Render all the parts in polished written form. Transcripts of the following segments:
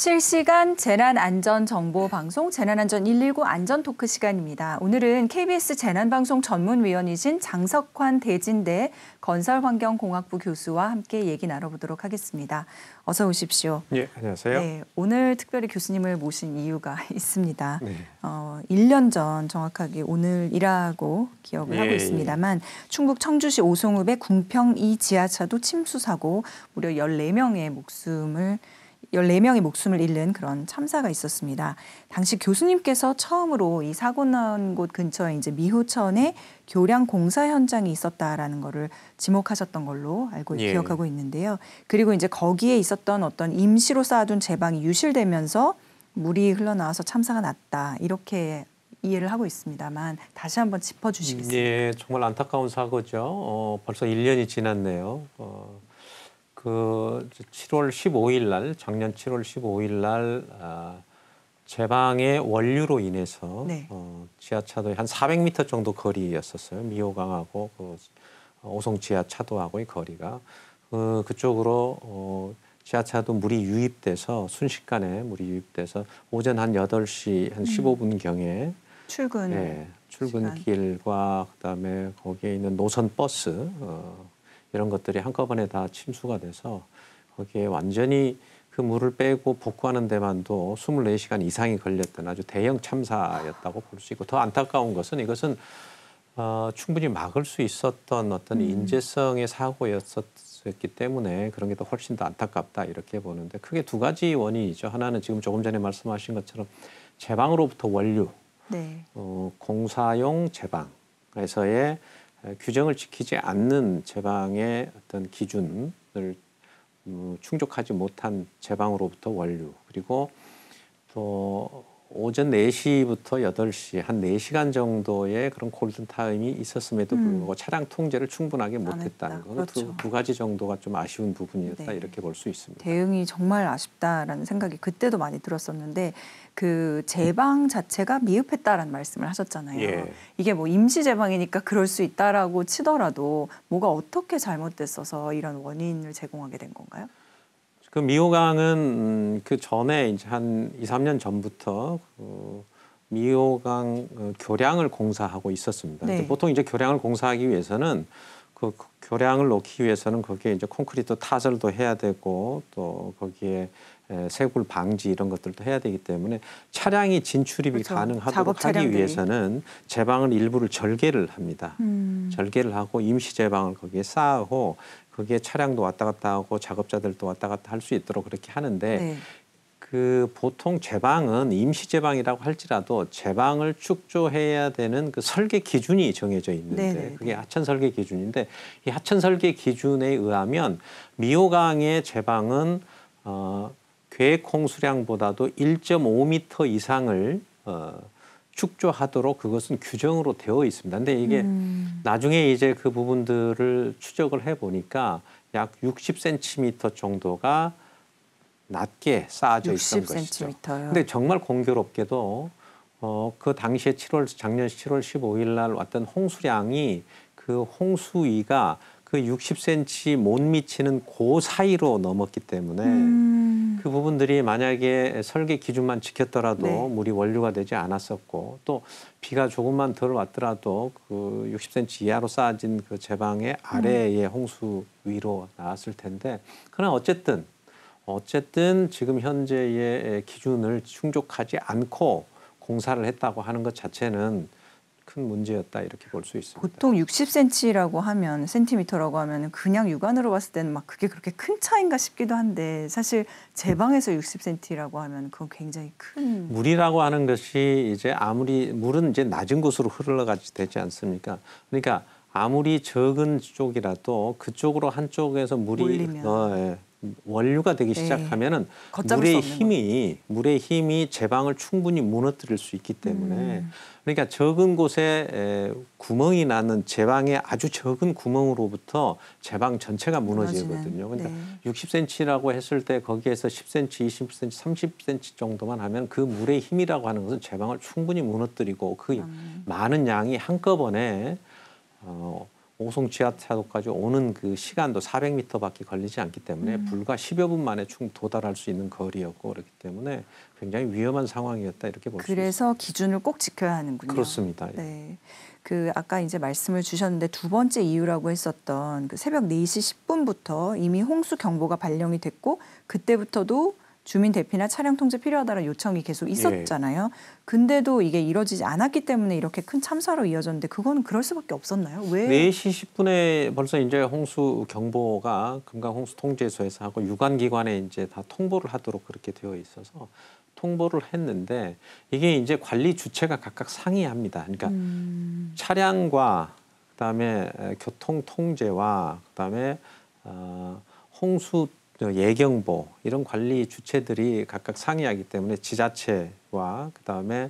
실시간 재난안전정보방송 재난안전 119 안전토크 시간입니다. 오늘은 KBS 재난방송 전문위원이신 장석환 대진대 건설환경공학부 교수와 함께 얘기 나눠보도록 하겠습니다. 어서 오십시오. 네, 안녕하세요. 네, 오늘 특별히 교수님을 모신 이유가 있습니다. 네. 1년 전 정확하게 오늘이라고 기억을 하고 있습니다만 충북 청주시 오송읍의 궁평 2 지하차도 침수 사고 무려 14명의 목숨을 잃는 그런 참사가 있었습니다. 당시 교수님께서 처음으로 이 사고 난 곳 근처에 이제 미호천의 교량 공사 현장이 있었다라는 거를 지목하셨던 걸로 알고 기억하고 있는데요. 그리고 이제 거기에 있었던 어떤 임시로 쌓아둔 제방이 유실되면서 물이 흘러나와서 참사가 났다. 이렇게 이해를 하고 있습니다만 다시 한번 짚어주시겠습니까? 예, 정말 안타까운 사고죠. 벌써 1년이 지났네요. 그 7월 15일 날, 작년 7월 15일 날 제방의 원류로 인해서 네. 지하차도의 한 400m 정도 거리였었어요. 미호강하고 그 오송 지하차도하고의 거리가 그쪽으로 지하차도 물이 유입돼서 순식간에 물이 유입돼서 오전 한 8시 한 15분경에 출근길과 그다음에 거기에 있는 노선 버스 이런 것들이 한꺼번에 다 침수가 돼서 거기에 완전히 그 물을 빼고 복구하는 데만도 24시간 이상이 걸렸던 아주 대형 참사였다고 볼 수 있고 더 안타까운 것은 이것은 충분히 막을 수 있었던 어떤 인재성의 사고였었기 때문에 그런 게 더 훨씬 더 안타깝다 이렇게 보는데 크게 두 가지 원인이죠. 하나는 지금 조금 전에 말씀하신 것처럼 제방으로부터 원류, 네. 공사용 제방에서의 규정을 지키지 않는 제방의 어떤 기준을 충족하지 못한 제방으로부터 원류 그리고 또 오전 4시부터 8시 한 4시간 정도의 그런 골든타임이 있었음에도 불구하고 차량 통제를 충분하게 못했다는 거. 그렇죠. 두 가지 정도가 좀 아쉬운 부분이었다 네. 이렇게 볼 수 있습니다. 대응이 정말 아쉽다라는 생각이 그때도 많이 들었었는데 그 제방 자체가 미흡했다라는 말씀을 하셨잖아요. 예. 이게 뭐 임시 제방이니까 그럴 수 있다라고 치더라도 뭐가 어떻게 잘못됐어서 이런 원인을 제공하게 된 건가요? 그 미호강은 그 전에 이제 한 2, 3년 전부터 그 미호강 교량을 공사하고 있었습니다. 네. 보통 이제 교량을 공사하기 위해서는 그 교량을 놓기 위해서는 거기에 이제 콘크리트 타설도 해야 되고 또 거기에 세굴 방지 이런 것들도 해야 되기 때문에 차량이 진출입이 그렇죠. 가능하도록 하기 위해서는 제방을 일부를 절개를 합니다. 절개를 하고 임시 제방을 거기에 쌓고 거기에 차량도 왔다 갔다 하고 작업자들도 왔다 갔다 할 수 있도록 그렇게 하는데 네. 그 보통 제방은 임시 제방이라고 할지라도 제방을 축조해야 되는 그 설계 기준이 정해져 있는데 네네. 그게 하천 설계 기준인데 이 하천 설계 기준에 의하면 미호강의 제방은 계획 홍수량보다도 1.5m 이상을 축조하도록 그것은 규정으로 되어 있습니다. 근데 이게 나중에 이제 그 부분들을 추적을 해 보니까 약 60cm 정도가 낮게 쌓아져 있던 것이죠. 근데 정말 공교롭게도 그 당시에 작년 7월 15일 날 왔던 홍수량이 그 홍수위가 그 60cm 못 미치는 그 사이로 넘었기 때문에 그 부분들이 만약에 설계 기준만 지켰더라도 네. 물이 원류가 되지 않았었고 또 비가 조금만 덜 왔더라도 그 60cm 이하로 쌓아진 그 제방의 아래의 홍수 위로 나왔을 텐데 그러나 어쨌든 지금 현재의 기준을 충족하지 않고 공사를 했다고 하는 것 자체는 큰 문제였다 이렇게 볼 수 있습니다. 보통 60cm라고 하면 센티미터라고 하면 그냥 육안으로 봤을 때는 막 그게 그렇게 큰 차이인가 싶기도 한데 사실 제방에서 60cm라고 하면 그건 굉장히 큰 물이라고 하는 것이 이제 아무리 물은 이제 낮은 곳으로 흘러가지 되지 않습니까? 그러니까 아무리 적은 쪽이라도 그쪽으로 한쪽에서 물이 원류가 되기 시작하면은 물의 힘이 제방을 충분히 무너뜨릴 수 있기 때문에 그러니까 적은 곳에 구멍이 나는 제방의 아주 적은 구멍으로부터 제방 전체가 무너지거든요. 그러니까 60cm라고 했을 때 거기에서 10cm, 20cm, 30cm 정도만 하면 그 물의 힘이라고 하는 것은 제방을 충분히 무너뜨리고 그 많은 양이 한꺼번에 오송 지하차도까지 오는 그 시간도 400m밖에 걸리지 않기 때문에 불과 10여 분 만에 도달할 수 있는 거리였고 그렇기 때문에 굉장히 위험한 상황이었다 이렇게 볼 수 있습니다. 그래서 기준을 꼭 지켜야 하는군요. 그렇습니다. 네. 그 아까 이제 말씀을 주셨는데 두 번째 이유라고 했었던 그 새벽 4시 10분부터 이미 홍수 경보가 발령이 됐고 그때부터도 주민 대피나 차량 통제 필요하다는 요청이 계속 있었잖아요. 근데도 이게 이뤄지지 않았기 때문에 이렇게 큰 참사로 이어졌는데 그거는 그럴 수밖에 없었나요? 왜? 4시 10분에 벌써 이제 홍수 경보가 금강 홍수 통제소에서 하고 유관기관에 이제 다 통보를 하도록 그렇게 되어 있어서 통보를 했는데 이게 이제 관리 주체가 각각 상이합니다. 그러니까 차량과 그다음에 교통 통제와 그다음에 홍수 예경보 이런 관리 주체들이 각각 상이하기 때문에 지자체와 그다음에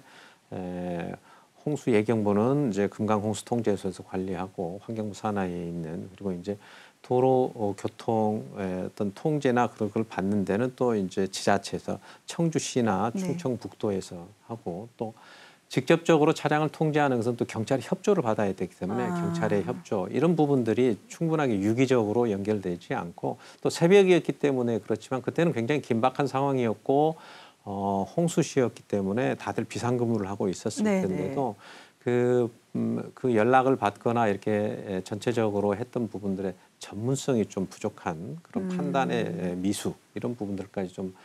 홍수 예경보는 이제 금강 홍수 통제소에서 관리하고 환경부 산하에 있는 그리고 이제 도로 교통의 어떤 통제나 그런 걸 받는 데는 또 이제 지자체에서 청주시나 충청북도에서 하고 또 직접적으로 차량을 통제하는 것은 또 경찰의 협조를 받아야 되기 때문에 경찰의 협조 이런 부분들이 충분하게 유기적으로 연결되지 않고 또 새벽이었기 때문에 그렇지만 그때는 굉장히 긴박한 상황이었고 홍수시였기 때문에 다들 비상근무를 하고 있었을 텐데도 그 연락을 받거나 이렇게 전체적으로 했던 부분들의 전문성이 좀 부족한 그런 판단의 미수 이런 부분들까지 좀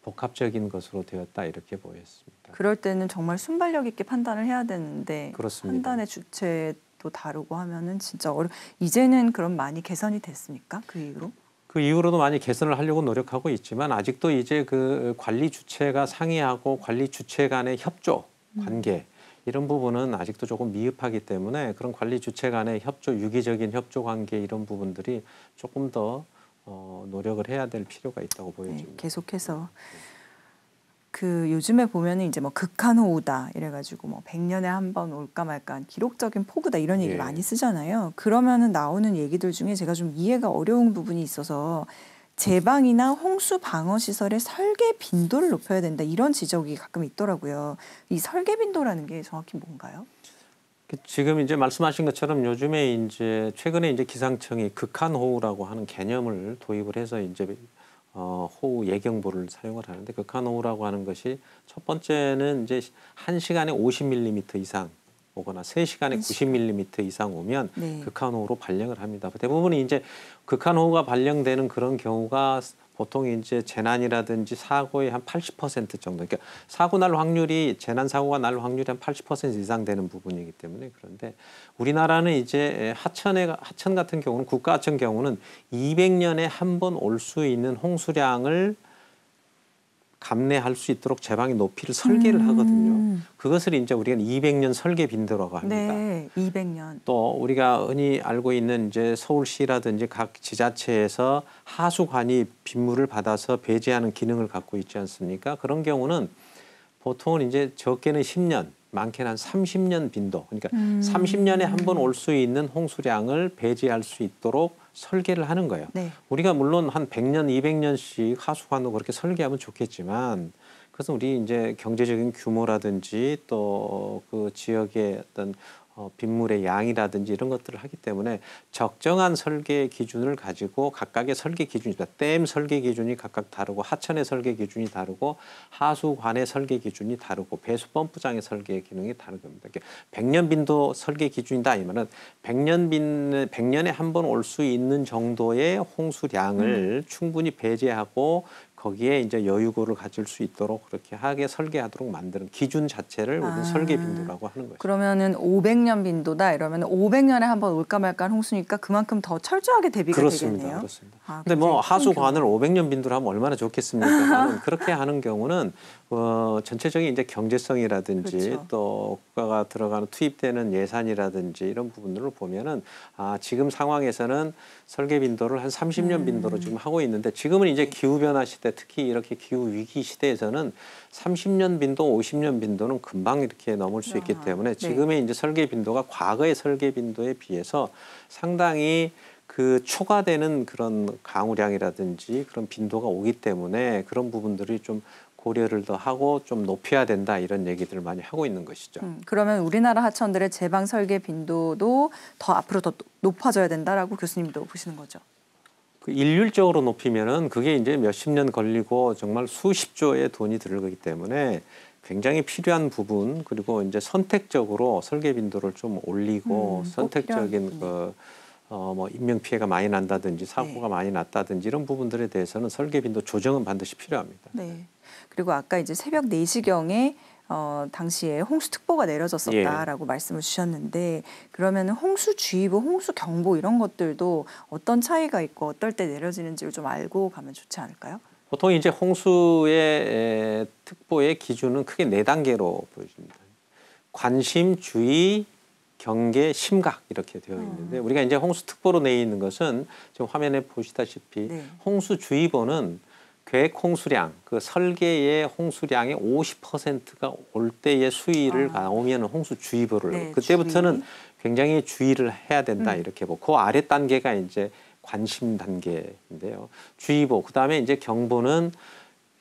복합적인 것으로 되었다 이렇게 보였습니다. 그럴 때는 정말 순발력 있게 판단을 해야 되는데 그렇습니다. 판단의 주체도 다르고 하면은 진짜 이제는 그럼 많이 개선이 됐습니까? 그 이후로? 그 이후로도 많이 개선을 하려고 노력하고 있지만 아직도 이제 그 관리 주체가 상의하고 관리 주체 간의 협조 관계 이런 부분은 아직도 조금 미흡하기 때문에 그런 관리 주체 간의 협조 유기적인 협조 관계 이런 부분들이 조금 더 노력을 해야 될 필요가 있다고 보여집니다. 네, 계속해서 그 요즘에 보면은 이제 뭐 극한호우다 이래가지고 뭐 100년에 한 번 올까 말까 기록적인 폭우다 이런 얘기 많이 쓰잖아요. 그러면은 나오는 얘기들 중에 제가 좀 이해가 어려운 부분이 있어서 제방이나 홍수 방어 시설의 설계 빈도를 높여야 된다 이런 지적이 가끔 있더라고요. 이 설계 빈도라는 게 정확히 뭔가요? 지금 이제 말씀하신 것처럼 요즘에 이제 최근에 이제 기상청이 극한호우라고 하는 개념을 도입을 해서 이제 호우 예경보를 사용을 하는데 극한호우라고 하는 것이 첫 번째는 이제 1시간에 50mm 이상 오거나 3시간에 90mm 이상 오면 극한호우로 발령을 합니다. 대부분이 이제 극한호우가 발령되는 그런 경우가 보통 이제 재난이라든지 사고의 한 80% 정도. 그러니까 사고 날 확률이 재난 사고가 날 확률이 한 80% 이상 되는 부분이기 때문에 그런데 우리나라는 이제 하천 같은 경우는 국가하천 경우는 200년에 한 번 올 수 있는 홍수량을 감내할 수 있도록 제방의 높이를 설계를 하거든요. 그것을 이제 우리가 200년 설계 빈도라고 합니다. 네, 200년. 또 우리가 흔히 알고 있는 이제 서울시라든지 각 지자체에서 하수관이 빗물을 받아서 배제하는 기능을 갖고 있지 않습니까? 그런 경우는 보통은 이제 적게는 10년, 많게는 한 30년 빈도. 그러니까 30년에 한 번 올 수 있는 홍수량을 배제할 수 있도록 설계를 하는 거예요. 네. 우리가 물론 한 100년, 200년씩 하수관도 그렇게 설계하면 좋겠지만 그것은 우리 이제 경제적인 규모라든지 또 그 지역의 어떤 빗물의 양이라든지 이런 것들을 하기 때문에 적정한 설계 기준을 가지고 각각의 설계 기준이 있다. 댐 설계 기준이 각각 다르고 하천의 설계 기준이 다르고 하수관의 설계 기준이 다르고 배수 펌프장의 설계 기능이 다른 겁니다. 100년 빈도 설계 기준이다 아니면은 100년에 한 번 올 수 있는 정도의 홍수량을 충분히 배제하고 거기에 이제 여유고를 가질 수 있도록 그렇게 하게 설계하도록 만드는 기준 자체를 우리는 설계 빈도라고 하는 거죠. 그러면은 500년 빈도다 이러면 500년에 한 번 올까 말까 한 홍수니까 그만큼 더 철저하게 대비가 되겠네요. 그렇습니다. 근데 뭐 하수관을 500년 빈도로 하면 얼마나 좋겠습니까? 그렇게 하는 경우는 전체적인 이제 경제성이라든지 또 국가가 들어가는 투입되는 예산이라든지 이런 부분들을 보면은 지금 상황에서는 설계 빈도를 한 30년 빈도로 지금 하고 있는데 지금은 이제 기후 변화 시대 특히 이렇게 기후 위기 시대에서는 30년 빈도, 50년 빈도는 금방 이렇게 넘을 수 있기 때문에 지금의 이제 설계 빈도가 과거의 설계 빈도에 비해서 상당히 그 초과되는 그런 강우량이라든지 그런 빈도가 오기 때문에 그런 부분들이 좀 고려를 더 하고 좀 높여야 된다 이런 얘기들을 많이 하고 있는 것이죠. 그러면 우리나라 하천들의 제방 설계 빈도도 더 앞으로 더 높아져야 된다라고 교수님도 보시는 거죠. 그 일률적으로 높이면은 그게 이제 몇십 년 걸리고 정말 수십 조의 돈이 들어가기 때문에 굉장히 필요한 부분 그리고 이제 선택적으로 설계 빈도를 좀 올리고 선택적인 뭐 인명 피해가 많이 난다든지 사고가 많이 났다든지 이런 부분들에 대해서는 설계 빈도 조정은 반드시 필요합니다. 네. 그리고 아까 이제 새벽 4시경에 당시에 홍수특보가 내려졌었다라고 말씀을 주셨는데 그러면 홍수주의보, 홍수경보 이런 것들도 어떤 차이가 있고 어떨 때 내려지는지를 좀 알고 가면 좋지 않을까요? 보통 이제 홍수의 특보의 기준은 크게 4단계로 보여집니다. 관심, 주의, 경계, 심각 이렇게 되어 있는데 우리가 이제 홍수특보로 내 있는 것은 지금 화면에 보시다시피 홍수주의보는 계획 홍수량, 그 설계의 홍수량의 50%가 올 때의 수위를 나오면 홍수주의보를 그때부터는 굉장히 주의를 해야 된다 이렇게 보고 그 아래 단계가 이제 관심 단계인데요. 주의보, 그다음에 이제 경보는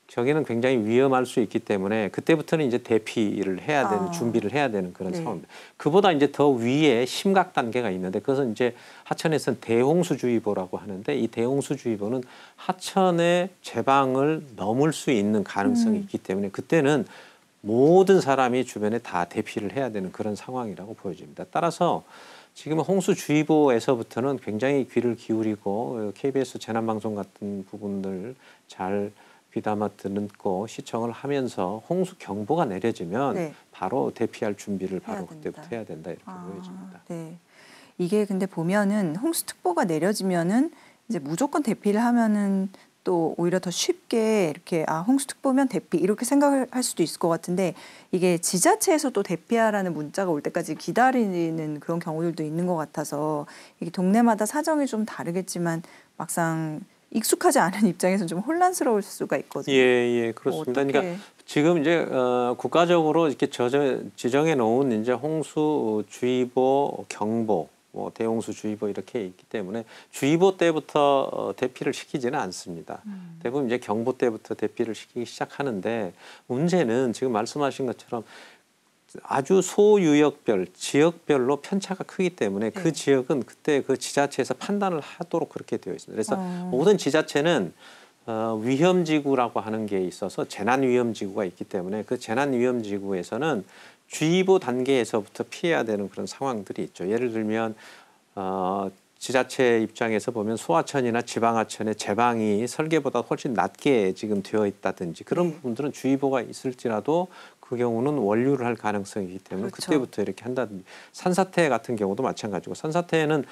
저기는 굉장히 위험할 수 있기 때문에 그때부터는 이제 대피를 해야 되는 준비를 해야 되는 그런 상황입니다. 그보다 이제 더 위에 심각 단계가 있는데 그것은 이제 하천에서는 대홍수주의보라고 하는데 이 대홍수주의보는 하천의 제방을 넘을 수 있는 가능성이 있기 때문에 그때는 모든 사람이 주변에 다 대피를 해야 되는 그런 상황이라고 보여집니다. 따라서 지금 홍수주의보에서부터는 굉장히 귀를 기울이고 KBS 재난방송 같은 부분들 잘 귀담아 듣고 시청을 하면서 홍수 경보가 내려지면 바로 대피할 준비를 바로 그때부터 해야 된다 이렇게 보여집니다. 네. 이게 근데 보면은 홍수특보가 내려지면은 이제 무조건 대피를 하면은 또 오히려 더 쉽게 이렇게 홍수특보면 대피 이렇게 생각을 할 수도 있을 것 같은데 이게 지자체에서 또 대피하라는 문자가 올 때까지 기다리는 그런 경우들도 있는 것 같아서 이게 동네마다 사정이 좀 다르겠지만 막상 익숙하지 않은 입장에서는 좀 혼란스러울 수가 있거든요. 예, 그렇습니다. 그러니까 지금 이제 국가적으로 이렇게 지정해 놓은 이제 홍수주의보, 경보, 뭐 대홍수주의보 이렇게 있기 때문에 주의보 때부터 대피를 시키지는 않습니다. 대부분 이제 경보 때부터 대피를 시키기 시작하는데 문제는 지금 말씀하신 것처럼 아주 소유역별, 지역별로 편차가 크기 때문에 그 지역은 그때 그 지자체에서 판단을 하도록 그렇게 되어 있습니다. 그래서 모든 지자체는 위험지구라고 하는 게 있어서 재난위험지구가 있기 때문에 그 재난위험지구에서는 주의보 단계에서부터 피해야 되는 그런 상황들이 있죠. 예를 들면 지자체 입장에서 보면 소하천이나 지방하천의 제방이 설계보다 훨씬 낮게 지금 되어 있다든지 그런 부분들은 주의보가 있을지라도 그 경우는 원류를 할 가능성이기 때문에 그때부터 이렇게 한다든지 산사태 같은 경우도 마찬가지고 산사태는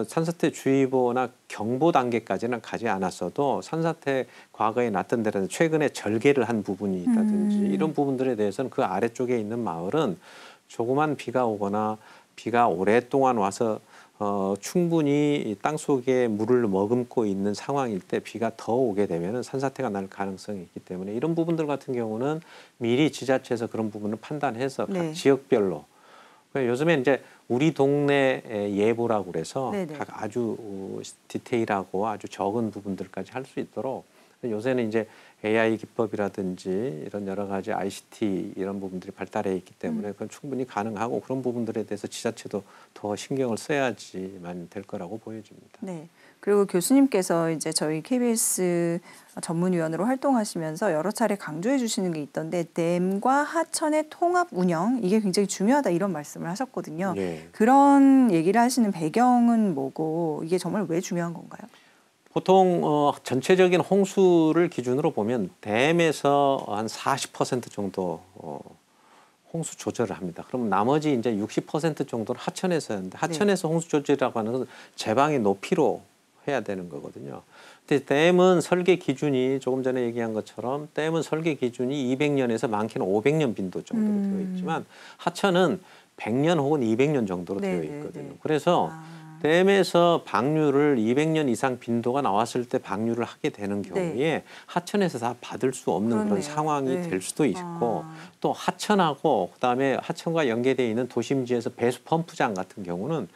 산사태 주의보나 경보 단계까지는 가지 않았어도 산사태 과거에 났던 데라든지 최근에 절개를 한 부분이 있다든지 이런 부분들에 대해서는 그 아래쪽에 있는 마을은 조그만 비가 오거나 비가 오랫동안 와서 충분히 땅 속에 물을 머금고 있는 상황일 때 비가 더 오게 되면 산사태가 날 가능성이 있기 때문에 이런 부분들 같은 경우는 미리 지자체에서 그런 부분을 판단해서 각 지역별로 요즘에 이제 우리 동네 예보라고 그래서 각 아주 디테일하고 아주 적은 부분들까지 할 수 있도록 요새는 이제 AI 기법이라든지 이런 여러 가지 ICT 이런 부분들이 발달해 있기 때문에 그건 충분히 가능하고 그런 부분들에 대해서 지자체도 더 신경을 써야지만 될 거라고 보여집니다. 네. 그리고 교수님께서 이제 저희 KBS 전문위원으로 활동하시면서 여러 차례 강조해 주시는 게 있던데 댐과 하천의 통합 운영 이게 굉장히 중요하다 이런 말씀을 하셨거든요. 그런 얘기를 하시는 배경은 뭐고 이게 정말 왜 중요한 건가요? 보통 전체적인 홍수를 기준으로 보면 댐에서 한 40% 정도 홍수 조절을 합니다. 그럼 나머지 이제 60% 정도는 하천에서 하는데 하천에서 홍수 조절이라고 하는 것은 제방의 높이로 해야 되는 거거든요. 근데 댐은 설계 기준이 조금 전에 얘기한 것처럼 댐은 설계 기준이 200년에서 많게는 500년 빈도 정도로 되어 있지만 하천은 100년 혹은 200년 정도로 되어 있거든요. 그래서 댐에서 방류를 200년 이상 빈도가 나왔을 때 방류를 하게 되는 경우에 하천에서 다 받을 수 없는 그런 상황이 될 수도 있고 또 하천하고 그다음에 하천과 연계되어 있는 도심지에서 배수 펌프장 같은 경우는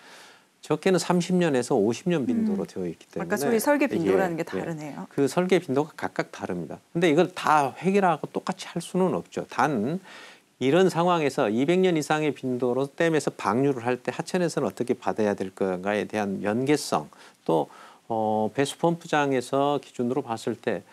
적게는 30년에서 50년 빈도로 되어 있기 때문에 아까 소위 설계 빈도라는 예, 게 다르네요. 그 설계 빈도가 각각 다릅니다. 근데 이걸 다 획일하고 똑같이 할 수는 없죠. 단 이런 상황에서 200년 이상의 빈도로 댐에서 방류를 할 때 하천에서는 어떻게 받아야 될 건가에 대한 연계성, 또 배수펌프장에서 기준으로 봤을 때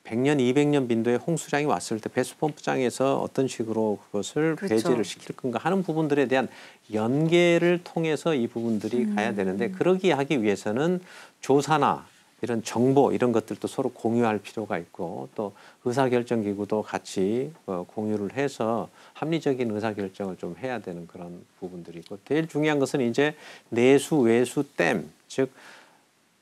100년, 200년 빈도의 홍수량이 왔을 때 배수펌프장에서 어떤 식으로 그것을 그렇죠. 배제를 시킬 건가 하는 부분들에 대한 연계를 통해서 이 부분들이 가야 되는데, 그러기 하기 위해서는 조사나 이런 정보 이런 것들도 서로 공유할 필요가 있고, 또 의사결정기구도 같이 공유를 해서 합리적인 의사결정을 좀 해야 되는 그런 부분들이 있고, 제일 중요한 것은 이제 내수, 외수, 댐, 즉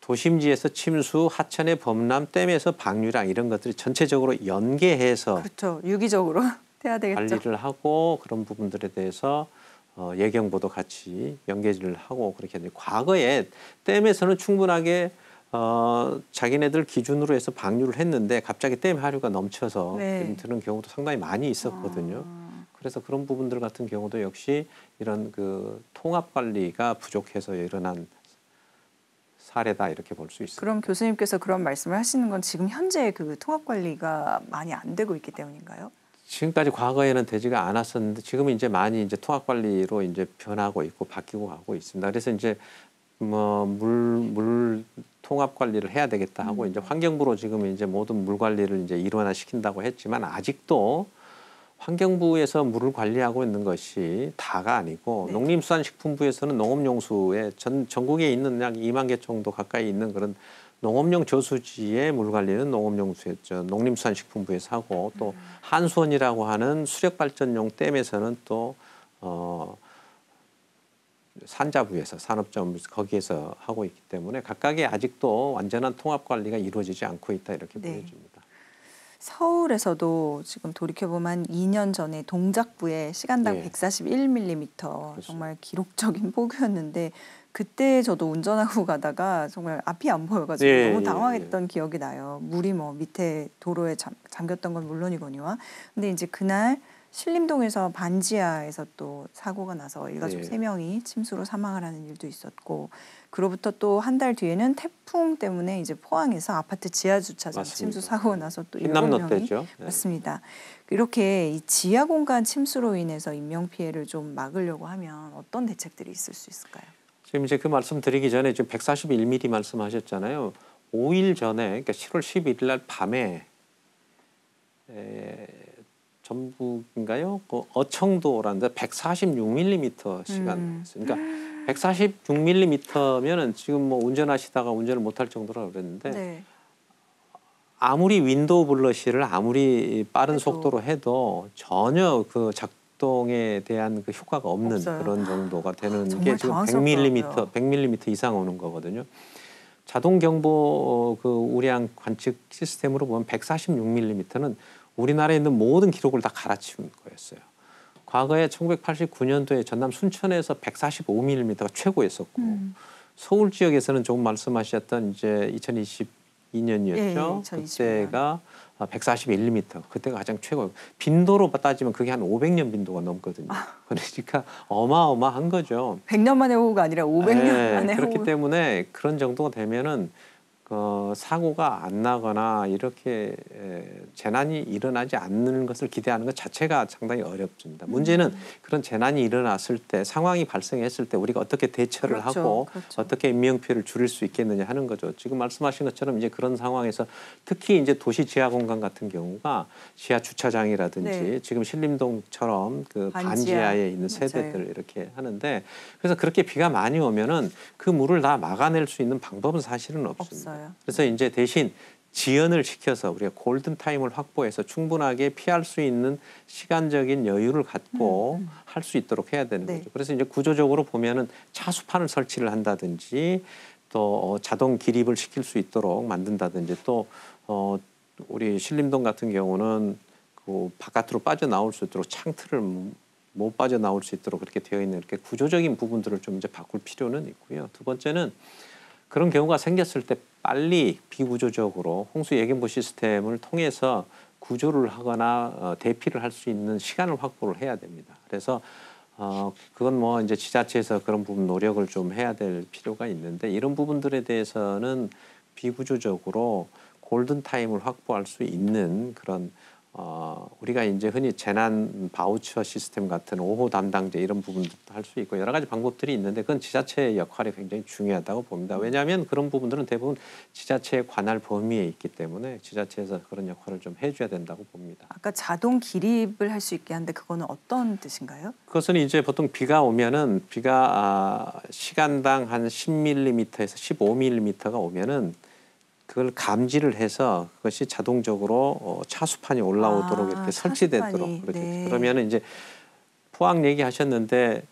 도심지에서 침수, 하천의 범람, 댐에서 방류량 이런 것들이 전체적으로 연계해서 그렇죠. 유기적으로 해야 되겠죠. 관리를 하고, 그런 부분들에 대해서 예경보도 같이 연계를 하고 그렇게 해야 돼요. 과거에 댐에서는 충분하게 자기네들 기준으로 해서 방류를 했는데 갑자기 댐 하류가 넘쳐서 네. 드는 경우도 상당히 많이 있었거든요. 그래서 그런 부분들 같은 경우도 역시 이런 그 통합 관리가 부족해서 일어난 사례다 이렇게 볼 수 있습니다. 그럼 교수님께서 그런 말씀을 하시는 건 지금 현재 그 통합 관리가 많이 안 되고 있기 때문인가요? 지금까지 과거에는 되지가 않았었는데 지금은 이제 많이 이제 통합 관리로 이제 변하고 있고 바뀌고 가고 있습니다. 그래서 이제 뭐 물 통합 관리를 해야 되겠다 하고 이제 환경부로 지금 이제 모든 물 관리를 이제 일원화시킨다고 했지만, 아직도 환경부에서 물을 관리하고 있는 것이 다가 아니고, 네. 농림수산식품부에서는 농업용수에 전국에 있는 약 2만 개 정도 가까이 있는 그런 농업용 저수지의 물 관리는 농림수산식품부에서 하고, 또 한수원이라고 하는 수력발전용 댐에서는 또 산자부에서 산업자원 거기에서 하고 있기 때문에 각각의 아직도 완전한 통합 관리가 이루어지지 않고 있다 이렇게 네. 보여집니다. 서울에서도 지금 돌이켜보면 한 2년 전에 동작부에 시간당 예. 141mm 정말 기록적인 폭우였는데, 그때 저도 운전하고 가다가 정말 앞이 안 보여가지고 예, 너무 예, 당황했던 기억이 나요. 물이 뭐 밑에 도로에 잠겼던 건 물론이거니와. 근데 이제 그날 신림동에서 반지하에서 또 사고가 나서 일가족 예. 3명이 침수로 사망을 하는 일도 있었고, 그로부터 또 한 달 뒤에는 태풍 때문에 이제 포항에서 아파트 지하 주차장 맞습니다. 침수 사고가 나서 또 흰남노 7명이 때죠. 네. 맞습니다. 이렇게 이 지하 공간 침수로 인해서 인명 피해를 좀 막으려고 하면 어떤 대책들이 있을 수 있을까요? 지금 이제 그 말씀 드리기 전에 지금 141mm 말씀하셨잖아요. 5일 전에, 그러니까 7월 11일 날 밤에 전북인가요? 그 어청도라는 데 146mm 시간. 그러니까 146mm면은 지금 뭐 운전하시다가 운전을 못할 정도라 그랬는데, 네. 아무리 윈도우 블러시를 아무리 빠른 해도. 속도로 해도 전혀 그 작동에 대한 그 효과가 없는 없어요. 그런 정도가 되는 정말 게 지금 당황스럽더라고요. 100mm 이상 오는 거거든요. 자동 경보 그 우량 관측 시스템으로 보면 146mm는 우리나라에 있는 모든 기록을 다 갈아치운 거였어요. 과거에 1989년도에 전남 순천에서 145mm가 최고였었고, 서울 지역에서는 조금 말씀하셨던 이제 2022년이었죠. 예, 2022년. 그때가 141mm. 그때가 가장 최고. 빈도로 따지면 그게 한 500년 빈도가 넘거든요. 그러니까 어마어마한 거죠. 100년 만에 호우가 아니라 500년 만에 그렇기 호우. 때문에 그런 정도가 되면은 사고가 안 나거나 이렇게 재난이 일어나지 않는 것을 기대하는 것 자체가 상당히 어렵습니다. 문제는 그런 재난이 일어났을 때, 상황이 발생했을 때 우리가 어떻게 대처를 그렇죠, 하고 그렇죠. 어떻게 인명피해를 줄일 수 있겠느냐 하는 거죠. 지금 말씀하신 것처럼 이제 그런 상황에서 특히 이제 도시 지하 공간 같은 경우가 지하 주차장이라든지 네. 지금 신림동처럼 그 반지하. 반지하에 있는 세대들 이렇게 하는데, 그래서 그렇게 비가 많이 오면은 그 물을 다 막아낼 수 있는 방법은 사실은 없습니다. 없어요. 그래서 이제 대신 지연을 시켜서 우리가 골든 타임을 확보해서 충분하게 피할 수 있는 시간적인 여유를 갖고 할 수 있도록 해야 되는 네. 거죠. 그래서 이제 구조적으로 보면은 차수판을 설치를 한다든지, 또 자동 기립을 시킬 수 있도록 만든다든지, 또 우리 신림동 같은 경우는 그 바깥으로 빠져나올 수 있도록 창틀을 못 빠져나올 수 있도록 그렇게 되어 있는 이렇게 구조적인 부분들을 좀 이제 바꿀 필요는 있고요. 두 번째는 그런 경우가 생겼을 때 빨리 비구조적으로 홍수 예견보 시스템을 통해서 구조를 하거나 대피를 할 수 있는 시간을 확보를 해야 됩니다. 그래서 그건 뭐 이제 지자체에서 그런 부분 노력을 좀 해야 될 필요가 있는데 이런 부분들에 대해서는 비구조적으로 골든 타임을 확보할 수 있는 그런 우리가 이제 흔히 재난 바우처 시스템 같은 5호 담당제 이런 부분들도 할 수 있고 여러 가지 방법들이 있는데 그건 지자체의 역할이 굉장히 중요하다고 봅니다. 왜냐하면 그런 부분들은 대부분 지자체의 관할 범위에 있기 때문에 지자체에서 그런 역할을 좀 해줘야 된다고 봅니다. 아까 자동 기립을 할 수 있게 하는데 그거는 어떤 뜻인가요? 그것은 이제 보통 비가 오면은 비가 시간당 한 10mm에서 15mm가 오면은 그걸 감지를 해서 그것이 자동적으로 차수판이 올라오도록 이렇게 설치되도록 차수판이. 그렇게 네. 그러면은 이제 포항 얘기하셨는데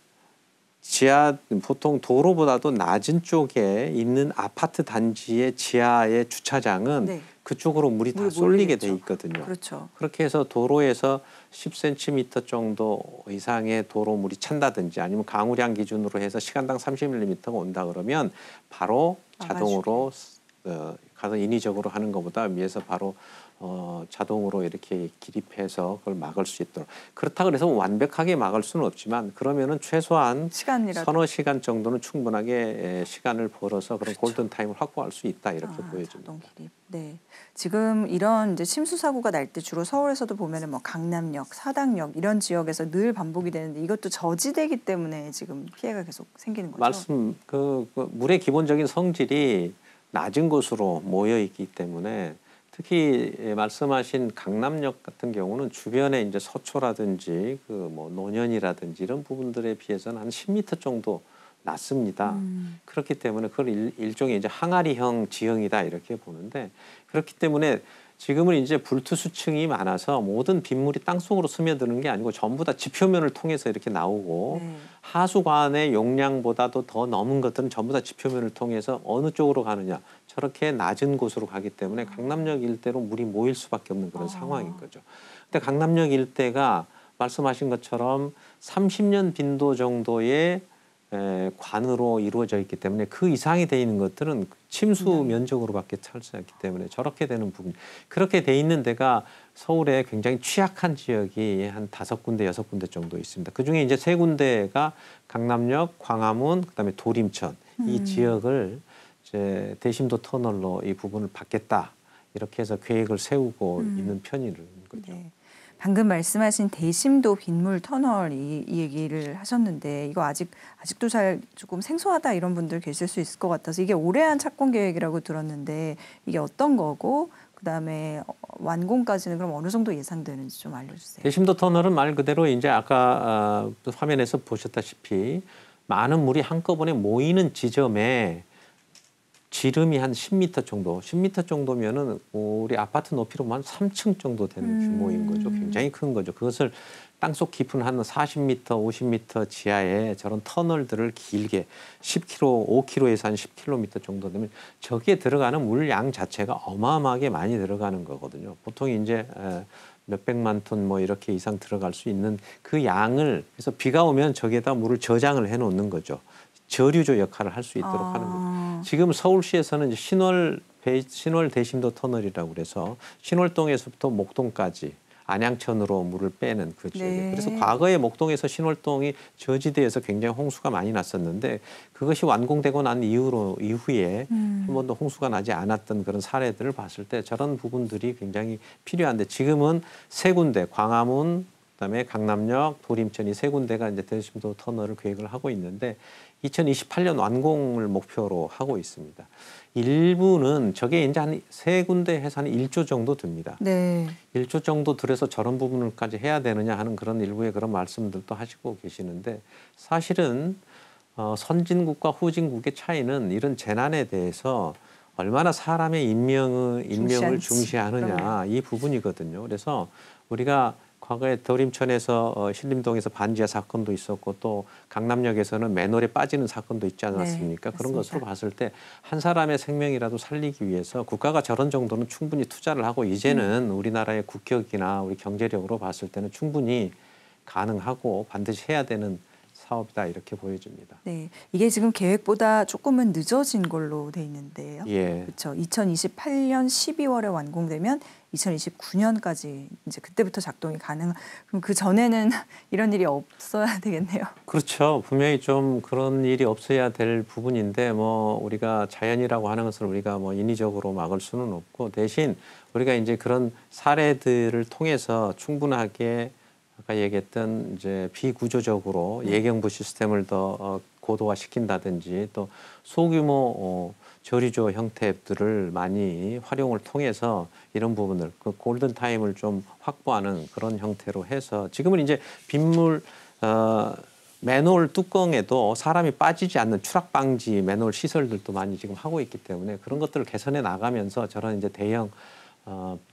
지하 보통 도로보다도 낮은 쪽에 있는 아파트 단지의 지하의 주차장은 네. 그쪽으로 물이 다 물이 쏠리게 몰리겠죠. 돼 있거든요. 그렇죠. 그렇게 해서 도로에서 10cm 정도 이상의 도로물이 찬다든지 아니면 강우량 기준으로 해서 시간당 30mm가 온다 그러면 바로 자동으로 가서 인위적으로 하는 것보다 위에서 바로 자동으로 이렇게 기립해서 그걸 막을 수 있도록. 그렇다고 해서 완벽하게 막을 수는 없지만 그러면은 최소한 시간이라도. 서너 시간 정도는 충분하게 시간을 벌어서 그런 그렇죠. 골든 타임을 확보할 수 있다 이렇게 보여집니다. 자동 기립. 네. 지금 이런 이제 침수 사고가 날 때 주로 서울에서도 보면은 뭐 강남역, 사당역 이런 지역에서 늘 반복이 되는데 이것도 저지대이기 때문에 지금 피해가 계속 생기는 거죠. 그 물의 기본적인 성질이 낮은 곳으로 모여 있기 때문에 특히 말씀하신 강남역 같은 경우는 주변에 이제 서초라든지 그 뭐 논현이라든지 이런 부분들에 비해서는 한 10m 정도 낮습니다. 그렇기 때문에 그걸 일종의 이제 항아리형 지형이다 이렇게 보는데 그렇기 때문에 지금은 이제 불투수층이 많아서 모든 빗물이 땅속으로 스며드는 게 아니고 전부 다 지표면을 통해서 이렇게 나오고 네. 하수관의 용량보다도 더 넘은 것들은 전부 다 지표면을 통해서 어느 쪽으로 가느냐 저렇게 낮은 곳으로 가기 때문에 강남역 일대로 물이 모일 수밖에 없는 그런 상황인 거죠. 근데 강남역 일대가 말씀하신 것처럼 30년 빈도 정도의 관으로 이루어져 있기 때문에 그 이상이 돼 있는 것들은 침수 면적으로밖에 찰수 없기 때문에 저렇게 되는 부분 그렇게 돼 있는 데가 서울에 굉장히 취약한 지역이 한 5군데, 6군데 정도 있습니다. 그중에 이제 3군데가 강남역, 광화문, 그다음에 도림천 이 지역을 이제 대심도 터널로 이 부분을 받겠다 이렇게 해서 계획을 세우고 있는 편인 거죠. 네. 방금 말씀하신 대심도 빗물 터널 이 얘기를 하셨는데 이거 아직도 잘 조금 생소하다 이런 분들 계실 수 있을 것 같아서 이게 올해한 착공 계획이라고 들었는데 이게 어떤 거고 그다음에 완공까지는 그럼 어느 정도 예상되는지 좀 알려주세요. 대심도 터널은 말 그대로 이제 아까 화면에서 보셨다시피 많은 물이 한꺼번에 모이는 지점에 지름이 한 10m 정도, 10m 정도면은 우리 아파트 높이로 한 3층 정도 되는 규모인 거죠. 굉장히 큰 거죠. 그것을 땅속 깊은 한 40m, 50m 지하에 저런 터널들을 길게 10km, 5km에서 한 10km 정도 되면 저기에 들어가는 물량 자체가 어마어마하게 많이 들어가는 거거든요. 보통 이제 몇백만 톤 뭐 이렇게 이상 들어갈 수 있는 그 양을 그래서 비가 오면 저기에다 물을 저장을 해 놓는 거죠. 저류조 역할을 할 수 있도록 하는 거죠. 지금 서울시에서는 이제 신월 대심도 터널이라고 그래서 신월동에서부터 목동까지 안양천으로 물을 빼는 그 지역에. 네. 그래서 과거에 목동에서 신월동이 저지대에서 굉장히 홍수가 많이 났었는데 그것이 완공되고 난 이후에 한 번도 홍수가 나지 않았던 그런 사례들을 봤을 때 저런 부분들이 굉장히 필요한데 지금은 3군데 광화문 그다음에 강남역, 도림천 이 3군데가 이제 대심도 터널을 계획을 하고 있는데 2028년 완공을 목표로 하고 있습니다. 일부는 저게 이제 한 3군데 해서 한 1조 정도 듭니다. 네. 1조 정도 들여서 저런 부분을까지 해야 되느냐 하는 그런 일부의 그런 말씀들도 하시고 계시는데 사실은 선진국과 후진국의 차이는 이런 재난에 대해서 얼마나 사람의 인명을 중시하느냐 이 부분이거든요. 그래서 우리가 과거에 도림천에서 신림동에서 반지하 사건도 있었고 또 강남역에서는 맨홀에 빠지는 사건도 있지 않았습니까? 네, 그런 맞습니다. 것으로 봤을 때 한 사람의 생명이라도 살리기 위해서 국가가 저런 정도는 충분히 투자를 하고 이제는 우리나라의 국격이나 우리 경제력으로 봤을 때는 충분히 가능하고 반드시 해야 되는 사업이다 이렇게 보여집니다. 네, 이게 지금 계획보다 조금은 늦어진 걸로 돼 있는데요. 예. 그렇죠. 2028년 12월에 완공되면 2029년까지 이제 그때부터 작동이 가능. 그럼 그 전에는 이런 일이 없어야 되겠네요. 그렇죠. 분명히 좀 그런 일이 없어야 될 부분인데 뭐 우리가 자연이라고 하는 것을 우리가 뭐 인위적으로 막을 수는 없고 대신 우리가 이제 그런 사례들을 통해서 충분하게 아까 얘기했던 이제 비구조적으로 예경부 시스템을 더 고도화시킨다든지 또 소규모 저리조 형태들을 많이 활용을 통해서 이런 부분을 그 골든 타임을 좀 확보하는 그런 형태로 해서 지금은 이제 빗물 맨홀 뚜껑에도 사람이 빠지지 않는 추락 방지 맨홀 시설들도 많이 지금 하고 있기 때문에 그런 것들을 개선해 나가면서 저런 이제 대형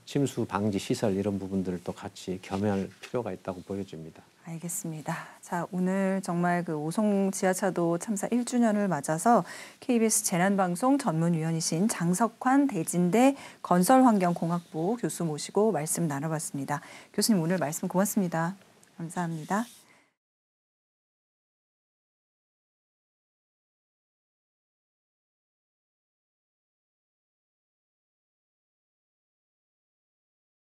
침수 방지 시설 이런 부분들도 같이 겸할 필요가 있다고 보여집니다. 알겠습니다. 자, 오늘 정말 그 오송 지하차도 참사 1주년을 맞아서 KBS 재난방송 전문위원이신 장석환 대진대 건설환경공학부 교수 모시고 말씀 나눠봤습니다. 교수님 오늘 말씀 고맙습니다. 감사합니다.